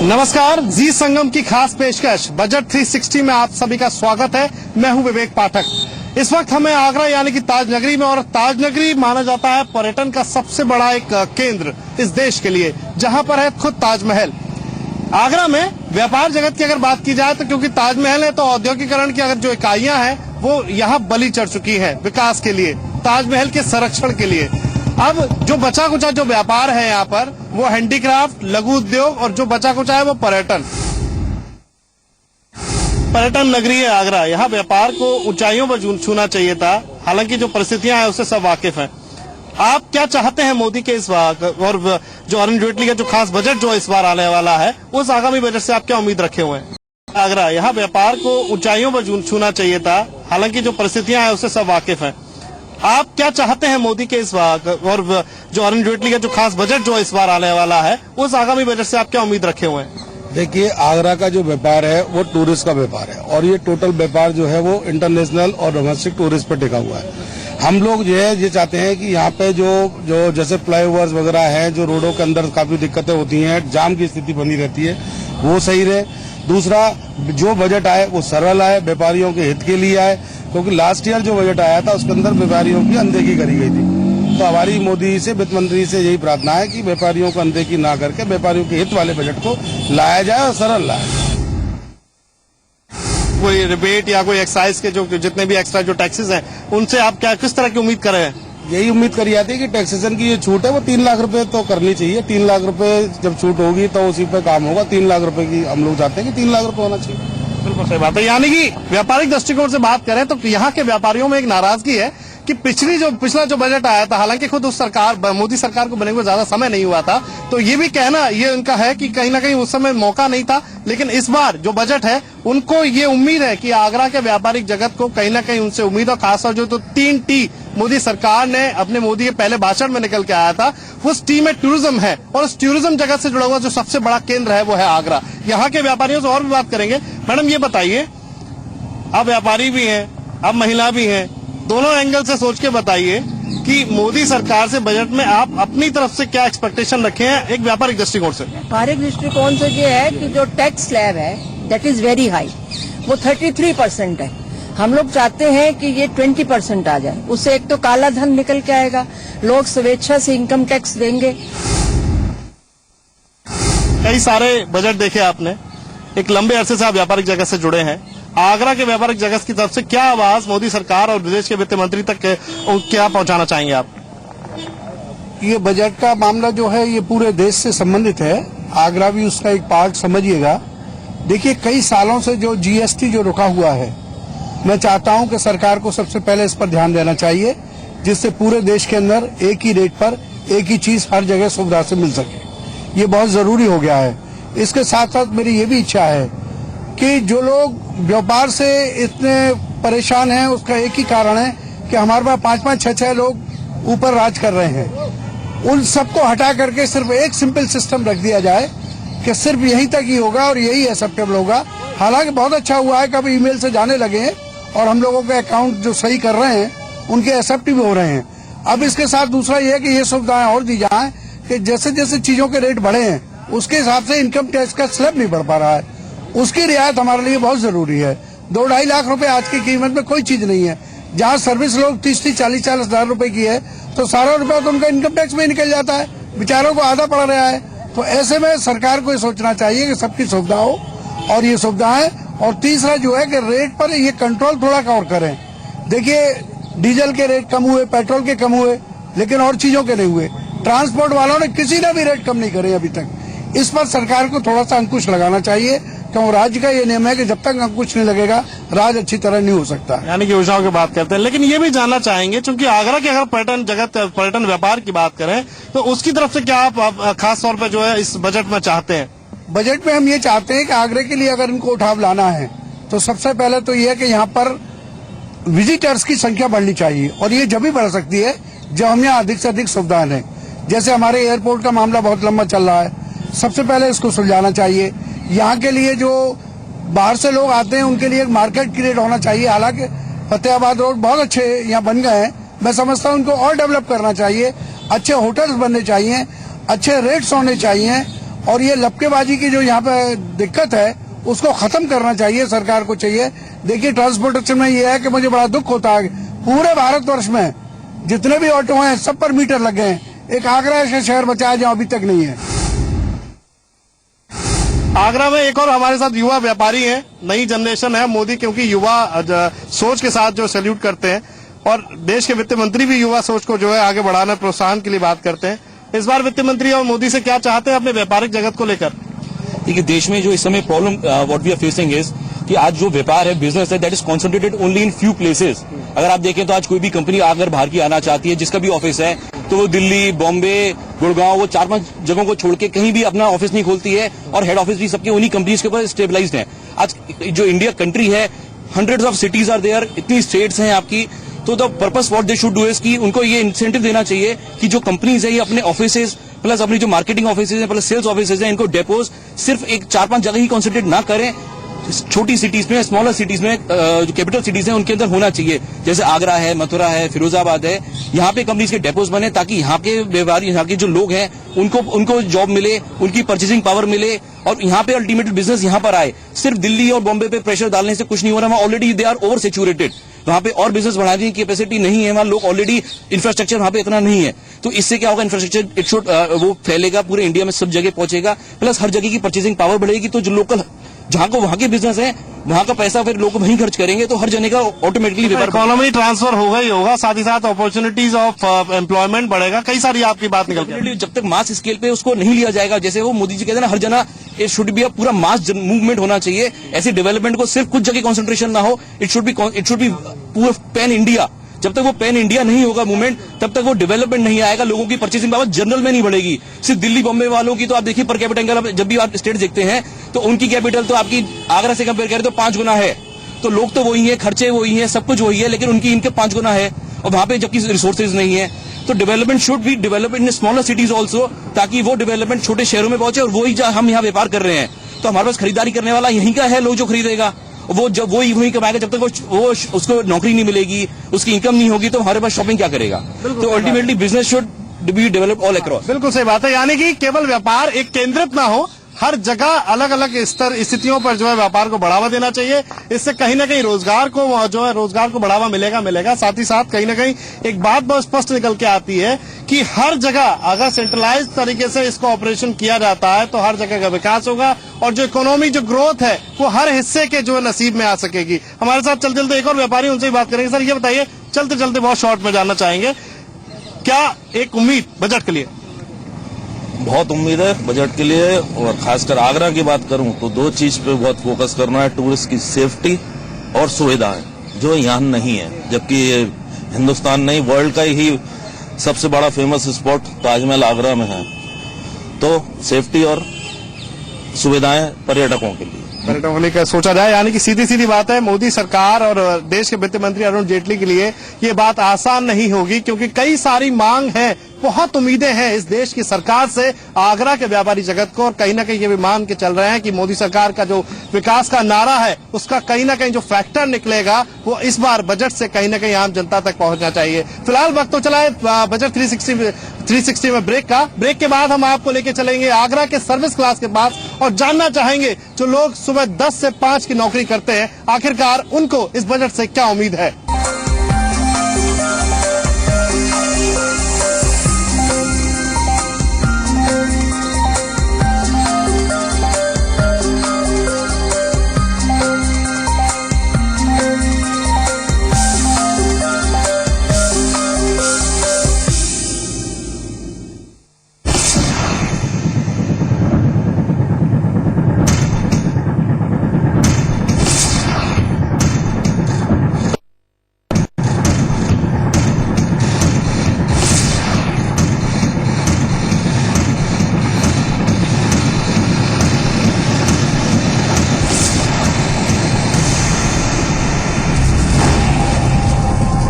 नमस्कार, जी संगम की खास पेशकश बजट 360 में आप सभी का स्वागत है। मैं हूं विवेक पाठक। इस वक्त हमें आगरा यानी कि ताज नगरी में, और ताज नगरी माना जाता है पर्यटन का सबसे बड़ा एक केंद्र इस देश के लिए, जहां पर है खुद ताजमहल। आगरा में व्यापार जगत की अगर बात की जाए तो क्योंकि ताजमहल है तो औद्योगिकरण की अगर जो इकाइयां हैं वो यहाँ बलि चढ़ चुकी है विकास के लिए, ताजमहल के संरक्षण के लिए। अब जो बचा कुचा जो व्यापार है यहाँ पर वो हैंडीक्राफ्ट, लघु उद्योग, और जो बचा कुचा है वो पर्यटन नगरी है आगरा। यहाँ व्यापार को ऊंचाइयों पर छूना चाहिए था, हालांकि जो परिस्थितियां हैं उससे सब वाकिफ हैं। आप क्या चाहते हैं मोदी के इस बार, और जो अरुण जेटली का जो खास बजट जो इस बार आने वाला है, उस आगामी बजट से आप क्या उम्मीद रखे हुए हैं? आगरा, यहाँ व्यापार को ऊंचाइयों पर छूना चाहिए था, हालांकि जो परिस्थितियां हैं उससे सब वाकिफ हैं। आप क्या चाहते हैं मोदी के इस बार, और जो अरुण जेटली का जो खास बजट जो इस बार आने वाला है, उस आगामी बजट से आप क्या उम्मीद रखे हुए हैं? देखिए, आगरा का जो व्यापार है वो टूरिस्ट का व्यापार है, और ये टोटल व्यापार जो है वो इंटरनेशनल और डोमेस्टिक टूरिस्ट पर टिका हुआ है। हम लोग जो है ये चाहते हैं कि यहाँ पे जो जैसे फ्लाईओवर्स वगैरह हैं, जो रोडों के अंदर काफी दिक्कतें होती हैं, जाम की स्थिति बनी रहती है, वो सही रहे। दूसरा, जो बजट आए वो सरल आए, व्यापारियों के हित के लिए आए, क्योंकि लास्ट ईयर जो बजट आया था उसके अंदर व्यापारियों की अनदेखी करी गई थी। तो हमारी मोदी से, वित्त मंत्री से यही प्रार्थना है कि व्यापारियों को अनदेखी ना करके व्यापारियों के हित वाले बजट को लाया जाए और सरल लाया। कोई रिबेट या कोई एक्साइज के जो जितने भी एक्स्ट्रा जो टैक्सेस हैं उनसे आप क्या किस तरह की उम्मीद कर रहे हैं? यही उम्मीद करी जाती है कि टैक्सेशन की ये छूट है वो 3 लाख रुपए तो करनी चाहिए। 3 लाख रुपए जब छूट होगी तो उसी पे काम होगा। 3 लाख रुपए की हम लोग चाहते हैं कि 3 लाख रुपए होना चाहिए। बिल्कुल सही बात है। यानी कि व्यापारिक दृष्टिकोण से बात करें तो यहाँ के व्यापारियों में एक नाराजगी है कि पिछला जो बजट आया था, हालांकि खुद उस सरकार, मोदी सरकार को बने हुए ज्यादा समय नहीं हुआ था, तो ये भी कहना ये उनका है कि कहीं ना कहीं उस समय मौका नहीं था। लेकिन इस बार जो बजट है उनको ये उम्मीद है कि आगरा के व्यापारिक जगत को कहीं ना कहीं उनसे उम्मीद, और खासतौर जो 3 टी मोदी सरकार ने अपने मोदी के पहले भाषण में निकल के आया था, उस टी में टूरिज्म है, और उस टूरिज्म जगत से जुड़ा हुआ जो सबसे बड़ा केंद्र है वो है आगरा। यहाँ के व्यापारियों से और भी बात करेंगे। मैडम, ये बताइए, आप व्यापारी भी हैं, आप महिला भी हैं, दोनों एंगल से सोच के बताइए कि मोदी सरकार से बजट में आप अपनी तरफ से क्या एक्सपेक्टेशन रखे हैं एक व्यापारिक दृष्टिकोण से? व्यापारिक दृष्टिकोण से ये है कि जो टैक्स स्लैब है दैट इज वेरी हाई, वो 33% है। हम लोग चाहते हैं कि ये 20% आ जाए। उससे एक तो काला धन निकल के आएगा, लोग स्वेच्छा से इनकम टैक्स देंगे। कई सारे बजट देखे आपने, एक लंबे अरसे से आप व्यापारिक जगत से जुड़े हैं। आगरा के व्यापारिक जगत की तरफ से क्या आवाज मोदी सरकार और प्रदेश के वित्त मंत्री तक क्या पहुंचाना चाहेंगे आप? ये बजट का मामला जो है ये पूरे देश से संबंधित है, आगरा भी उसका एक पार्ट समझिएगा। देखिए, कई सालों से जो जीएसटी जो रुका हुआ है, मैं चाहता हूं कि सरकार को सबसे पहले इस पर ध्यान देना चाहिए, जिससे पूरे देश के अंदर एक ही रेट पर एक ही चीज हर जगह सुविधा से मिल सके। ये बहुत जरूरी हो गया है। इसके साथ साथ मेरी ये भी इच्छा है कि जो लोग व्यापार से इतने परेशान हैं, उसका एक ही कारण है कि हमारे पास 5-5, 6-6 लोग ऊपर राज कर रहे हैं। उन सबको हटा करके सिर्फ एक सिंपल सिस्टम रख दिया जाए कि सिर्फ यहीं तक ही होगा और यही एक्सेप्टेबल होगा। हालांकि बहुत अच्छा हुआ है कि अब ईमेल से जाने लगे हैं और हम लोगों के अकाउंट जो सही कर रहे हैं उनके एक्सेप्ट भी हो रहे हैं। अब इसके साथ दूसरा ये है कि ये सुविधाएं और दी जाए कि जैसे जैसे चीजों के रेट बढ़े हैं उसके हिसाब से इनकम टैक्स का स्लैब नहीं बढ़ पा रहा है, उसकी रियायत हमारे लिए बहुत जरूरी है। 2-2.5 लाख रुपए आज की कीमत में कोई चीज नहीं है। जहाँ सर्विस लोग 30-30, 40-40 हजार रुपए की है तो सारा रुपया तो उनका इनकम टैक्स में निकल जाता है, बेचारों को आधा पड़ रहा है। तो ऐसे में सरकार को ये सोचना चाहिए कि सबकी सुविधा हो और ये सुविधाएं, और तीसरा जो है कि रेट पर ये कंट्रोल थोड़ा और करें। देखिए, डीजल के रेट कम हुए, पेट्रोल के कम हुए, लेकिन और चीजों के नहीं हुए। ट्रांसपोर्ट वालों ने किसी ने भी रेट कम नहीं करे अभी तक। इस पर सरकार को थोड़ा सा अंकुश लगाना चाहिए, क्योंकि राज्य का ये नियम है कि जब तक अंकुश नहीं लगेगा राज अच्छी तरह नहीं हो सकता। यानी कि योजनाओं की बात करते हैं, लेकिन ये भी जानना चाहेंगे क्योंकि आगरा के अगर पर्यटन व्यापार की बात करें तो उसकी तरफ से क्या आप खास तौर पर जो है इस बजट में चाहते हैं? बजट में हम ये चाहते हैं कि आगरे के लिए अगर इनको उठाव लाना है तो सबसे पहले तो ये है कि यहाँ पर विजिटर्स की संख्या बढ़नी चाहिए, और ये जब भी बढ़ सकती है जब हम यहाँ अधिक से अधिक सुविधाएं दें। जैसे हमारे एयरपोर्ट का मामला बहुत लंबा चल रहा है, सबसे पहले इसको सुलझाना चाहिए। यहाँ के लिए जो बाहर से लोग आते हैं उनके लिए एक मार्केट क्रिएट होना चाहिए। हालांकि फतेहाबाद रोड बहुत अच्छे यहाँ बन गए हैं, मैं समझता हूँ उनको और डेवलप करना चाहिए। अच्छे होटल्स बनने चाहिए, अच्छे रेट्स होने चाहिए, और ये लपकेबाजी की जो यहाँ पे दिक्कत है उसको खत्म करना चाहिए, सरकार को चाहिए। देखिए ट्रांसपोर्टेशन में ये है कि मुझे बड़ा दुख होता है, पूरे भारतवर्ष में जितने भी ऑटो हैं सब पर मीटर लग गए हैं, एक आगरा ऐसा शहर बचा है जहाँ अभी तक नहीं है। आगरा में एक और हमारे साथ युवा व्यापारी हैं, नई जनरेशन है मोदी, क्योंकि युवा सोच के साथ जो सैल्यूट करते हैं और देश के वित्त मंत्री भी युवा सोच को जो है आगे बढ़ाना, प्रोत्साहन के लिए बात करते हैं। इस बार वित्त मंत्री और मोदी से क्या चाहते हैं अपने व्यापारिक जगत को लेकर? देखिए, देश में जो इस समय problem what we are facing is कि आज जो व्यापार है, बिजनेस है, that is concentrated only in few places. अगर आप देखें तो आज कोई भी कंपनी अगर बाहर की आना चाहती है, जिसका भी ऑफिस है, तो वो दिल्ली, बॉम्बे, गुड़गांव, वो 4-5 जगहों को छोड़ के कहीं भी अपना ऑफिस नहीं खोलती है, और हेड ऑफिस भी सबके उन्हीं कंपनीज के ऊपर स्टेबलाइज्ड है। आज जो इंडिया कंट्री है, hundreds of cities are there, इतनी स्टेट्स हैं आपकी, तो the purpose what they should do is कि उनको ये इंसेंटिव देना चाहिए कि जो कंपनीज है ये अपने ऑफिसेज प्लस अपनी जो मार्केटिंग ऑफिसेज है प्लस सेल्स ऑफिसेज है, इनको डेपोज सिर्फ एक 4-5 जगह ही कॉन्सेंट्रेट ना करें, छोटी सिटीज में, स्मॉलर सिटीज में, जो कैपिटल सिटीज हैं उनके अंदर होना चाहिए। जैसे आगरा है, मथुरा है, फिरोजाबाद है, यहाँ पे कंपनीज के डेपोज बने ताकि यहाँ के व्यापारी, यहाँ के जो लोग हैं उनको जॉब मिले, उनकी परचेसिंग पावर मिले और यहाँ पे अल्टीमेटली बिजनेस यहाँ पर आए। सिर्फ दिल्ली और बॉम्बे पे प्रेशर डालने से कुछ नहीं हो रहा, वहाँ already they are over saturated, वहां पे और बिजनेस बढ़ाने की कैपेसिटी नहीं है, वहां लोग ऑलरेडी, इंफ्रास्ट्रक्चर वहां पे इतना नहीं है। तो इससे क्या होगा, इंफ्रास्ट्रक्चर इट शुड वो फैलेगा, पूरे इंडिया में सब जगह पहुंचेगा, प्लस हर जगह की परचेसिंग पावर बढ़ेगी। तो जो लोकल जहां को वहां के बिजनेस है वहां का पैसा फिर लोग वहीं खर्च करेंगे, तो हर जने का ऑटोमेटिकली इकोनॉमी ट्रांसफर होगा ही होगा, साथ ही साथ अपॉर्चुनिटीज ऑफ एम्प्लॉयमेंट बढ़ेगा। कई सारी आपकी बात निकल गई। जब तक मास स्केल पे उसको नहीं लिया जाएगा, जैसे वो मोदी जी कहते हैं ना, हर जना इट शुड बी पूरा मास मूवमेंट होना चाहिए। ऐसी डेवलपमेंट को सिर्फ कुछ जगह कॉन्सेंट्रेशन ना हो, इट शुड बी पूरा पैन इंडिया। जब तक वो पैन इंडिया नहीं होगा मूवमेंट, तब तक वो डेवलपमेंट नहीं आएगा, लोगों की परचेसिंग पावर जनरल में नहीं बढ़ेगी। सिर्फ दिल्ली बॉम्बे वालों की तो आप देखिए पर कैपिटल, जब भी आप स्टेट देखते हैं तो उनकी कैपिटल तो आपकी आगरा से कंपेयर करें तो 5 गुना है। तो लोग तो वही है, खर्चे वही है, सब कुछ वही है, लेकिन उनकी इनके 5 गुना है, और वहां पे जबकि रिसोर्सेज नहीं है। तो development should be develop in smaller cities also, ताकि वो डेवलपमेंट छोटे शहरों में पहुंचे, और वही हम यहाँ व्यापार कर रहे हैं तो हमारे पास खरीदारी करने वाला यहीं का है, लोग जो खरीदेगा वो जब वही कमाएगा। जब तक वो उसको नौकरी नहीं मिलेगी, उसकी इनकम नहीं होगी, तो हमारे पास शॉपिंग क्या करेगा। तो ultimately business should be develop all across. बिल्कुल सही बात है, यानी कि केवल व्यापार एक केंद्रित ना हो, हर जगह अलग अलग स्थितियों पर जो है व्यापार को बढ़ावा देना चाहिए। इससे कहीं ना कहीं रोजगार को बढ़ावा मिलेगा। साथ ही साथ कहीं ना कहीं एक बात बहुत स्पष्ट निकल के आती है कि हर जगह अगर सेंट्रलाइज तरीके से इसको ऑपरेशन किया जाता है तो हर जगह का विकास होगा, और जो इकोनॉमी जो ग्रोथ है वो हर हिस्से के जो है नसीब में आ सकेगी। हमारे साथ चलते चलते एक और व्यापारी, उनसे ही बात करेंगे। सर ये बताइए, चलते चलते बहुत शॉर्ट में जानना चाहेंगे, क्या एक उम्मीद बजट के लिए? बहुत उम्मीद है बजट के लिए, और खासकर आगरा की बात करूं तो 2 चीज पे बहुत फोकस करना है, टूरिस्ट की सेफ्टी और सुविधाएं, जो यहाँ नहीं है। जबकि हिंदुस्तान नहीं, वर्ल्ड का ही सबसे बड़ा फेमस स्पॉट ताजमहल आगरा में है। तो सेफ्टी और सुविधाएं पर्यटकों के लिए सोचा जाए, यानी कि सीधी सीधी बात है, मोदी सरकार और देश के वित्त मंत्री अरुण जेटली के लिए ये बात आसान नहीं होगी, क्योंकि कई सारी मांग है, बहुत उम्मीदें हैं इस देश की सरकार से आगरा के व्यापारी जगत को, और कहीं ना कहीं ये भी मान के चल रहे हैं कि मोदी सरकार का जो विकास का नारा है उसका कहीं ना कहीं जो फैक्टर निकलेगा वो इस बार बजट से कहीं ना कहीं आम जनता तक पहुंचना चाहिए। फिलहाल वक्त तो चला है बजट 360 में ब्रेक के बाद हम आपको लेके चलेंगे आगरा के सर्विस क्लास के पास, और जानना चाहेंगे जो लोग सुबह 10 से 5 की नौकरी करते हैं, आखिरकार उनको इस बजट से क्या उम्मीद है।